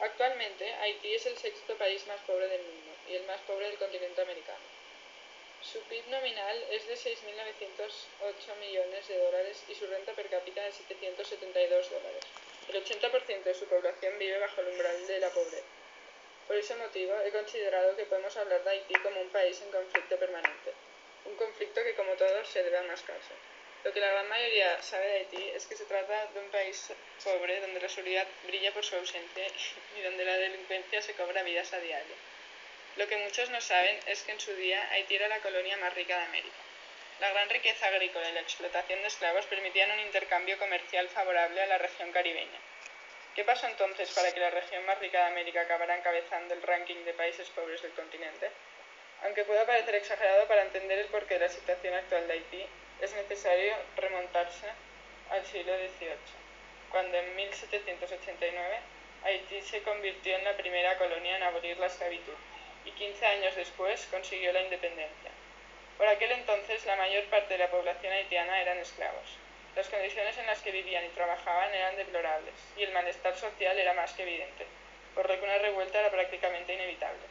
Actualmente, Haití es el sexto país más pobre del mundo y el más pobre del continente americano. Su PIB nominal es de 6.908 millones de dólares y su renta per cápita de 772 dólares. El 80% de su población vive bajo el umbral de la pobreza. Por ese motivo, he considerado que podemos hablar de Haití como un país en conflicto permanente. Un conflicto que, como todos, se debe a unas causas. Lo que la gran mayoría sabe de Haití es que se trata de un país pobre donde la seguridad brilla por su ausencia y donde la delincuencia se cobra vidas a diario. Lo que muchos no saben es que en su día Haití era la colonia más rica de América. La gran riqueza agrícola y la explotación de esclavos permitían un intercambio comercial favorable a la región caribeña. ¿Qué pasó entonces para que la región más rica de América acabara encabezando el ranking de países pobres del continente? Aunque pueda parecer exagerado, para entender el porqué de la situación actual de Haití, es necesario remontarse al siglo XVIII, cuando en 1789 Haití se convirtió en la primera colonia en abolir la esclavitud y 15 años después consiguió la independencia. Por aquel entonces la mayor parte de la población haitiana eran esclavos. Las condiciones en las que vivían y trabajaban eran deplorables y el malestar social era más que evidente, por lo que una revuelta era prácticamente inevitable.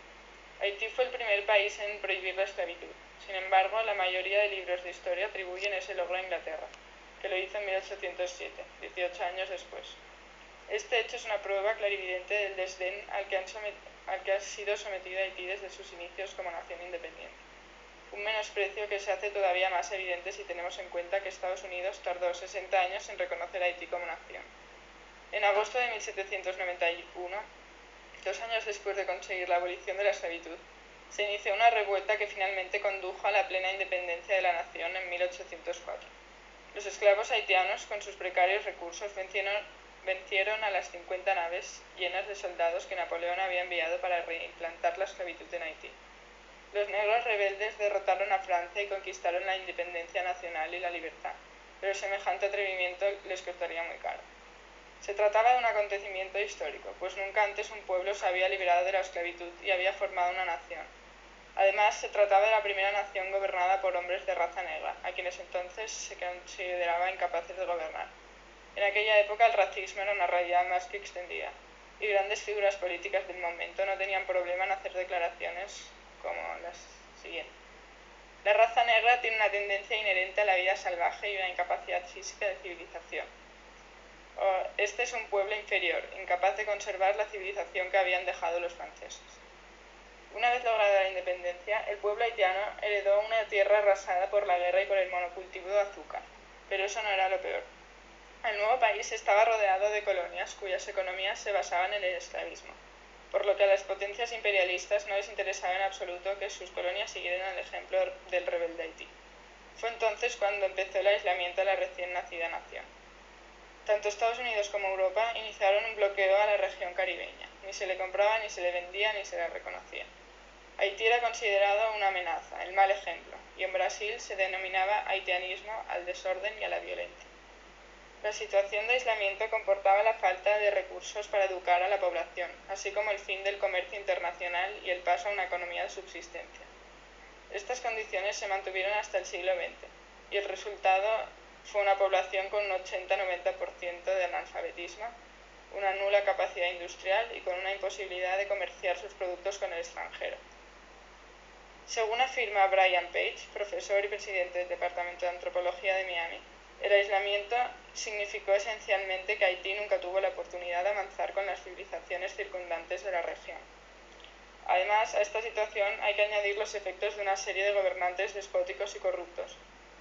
Haití fue el primer país en prohibir la esclavitud. Sin embargo, la mayoría de libros de historia atribuyen ese logro a Inglaterra, que lo hizo en 1807, 18 años después. Este hecho es una prueba clarividente del desdén al que ha sido sometido Haití desde sus inicios como nación independiente. Un menosprecio que se hace todavía más evidente si tenemos en cuenta que Estados Unidos tardó 60 años en reconocer a Haití como nación. En agosto de 1791, 2 años después de conseguir la abolición de la esclavitud, se inició una revuelta que finalmente condujo a la plena independencia de la nación en 1804. Los esclavos haitianos, con sus precarios recursos, vencieron a las 50 naves llenas de soldados que Napoleón había enviado para reimplantar la esclavitud en Haití. Los negros rebeldes derrotaron a Francia y conquistaron la independencia nacional y la libertad, pero semejante atrevimiento les costaría muy caro. Se trataba de un acontecimiento histórico, pues nunca antes un pueblo se había liberado de la esclavitud y había formado una nación. Además, se trataba de la primera nación gobernada por hombres de raza negra, a quienes entonces se consideraba incapaces de gobernar. En aquella época el racismo era una realidad más que extendida, y grandes figuras políticas del momento no tenían problema en hacer declaraciones como las siguientes. La raza negra tiene una tendencia inherente a la vida salvaje y una incapacidad física de civilización. Este es un pueblo inferior, incapaz de conservar la civilización que habían dejado los franceses. Una vez lograda la independencia, el pueblo haitiano heredó una tierra arrasada por la guerra y por el monocultivo de azúcar, pero eso no era lo peor. El nuevo país estaba rodeado de colonias cuyas economías se basaban en el esclavismo, por lo que a las potencias imperialistas no les interesaba en absoluto que sus colonias siguieran el ejemplo del rebelde Haití. Fue entonces cuando empezó el aislamiento de la recién nacida nación. Tanto Estados Unidos como Europa iniciaron un bloqueo a la región caribeña. Ni se le compraba, ni se le vendía, ni se le reconocía. Haití era considerado una amenaza, el mal ejemplo, y en Brasil se denominaba haitianismo al desorden y a la violencia. La situación de aislamiento comportaba la falta de recursos para educar a la población, así como el fin del comercio internacional y el paso a una economía de subsistencia. Estas condiciones se mantuvieron hasta el siglo XX, y el resultado fue una población con un 80-90% de analfabetismo, una nula capacidad industrial y con una imposibilidad de comerciar sus productos con el extranjero. Según afirma Brian Page, profesor y presidente del Departamento de Antropología de Miami, el aislamiento significó esencialmente que Haití nunca tuvo la oportunidad de avanzar con las civilizaciones circundantes de la región. Además, a esta situación hay que añadir los efectos de una serie de gobernantes despóticos y corruptos,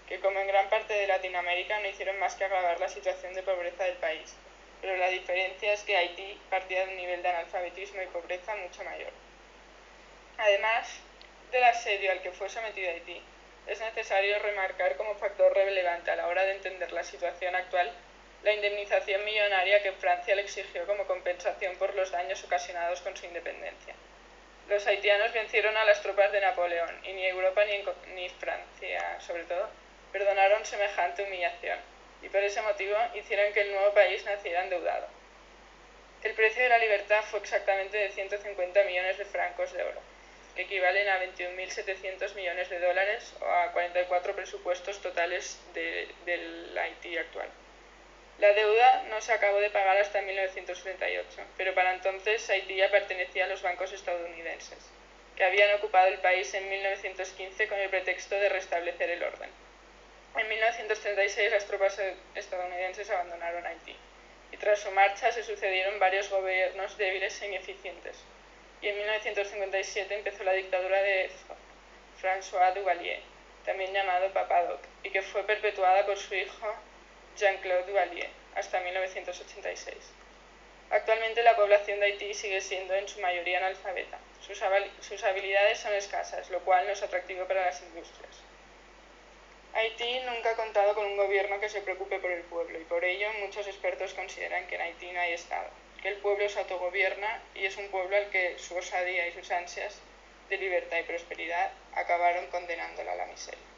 que como en gran parte de Latinoamérica no hicieron más que agravar la situación de pobreza del país, pero la diferencia es que Haití partía de un nivel de analfabetismo y pobreza mucho mayor. Además del asedio al que fue sometido Haití, es necesario remarcar como factor relevante a la hora de entender la situación actual la indemnización millonaria que Francia le exigió como compensación por los daños ocasionados con su independencia. Los haitianos vencieron a las tropas de Napoleón y ni Europa ni Francia, sobre todo, perdonaron semejante humillación y por ese motivo hicieron que el nuevo país naciera endeudado. El precio de la libertad fue exactamente de 150 millones de francos de oro, que equivalen a 21.700 millones de dólares o a 44 presupuestos totales del Haití actual. La deuda no se acabó de pagar hasta 1938, pero para entonces Haití ya pertenecía a los bancos estadounidenses, que habían ocupado el país en 1915 con el pretexto de restablecer el orden. En 1936 las tropas estadounidenses abandonaron Haití, y tras su marcha se sucedieron varios gobiernos débiles e ineficientes, y en 1957 empezó la dictadura de François Duvalier, también llamado Papa Doc, y que fue perpetuada por su hijo Jean-Claude Duvalier hasta 1986. Actualmente la población de Haití sigue siendo en su mayoría analfabeta. Sus habilidades son escasas, lo cual no es atractivo para las industrias. Haití nunca ha contado con un gobierno que se preocupe por el pueblo y por ello muchos expertos consideran que en Haití no hay Estado, que el pueblo se autogobierna y es un pueblo al que su osadía y sus ansias de libertad y prosperidad acabaron condenándolo a la miseria.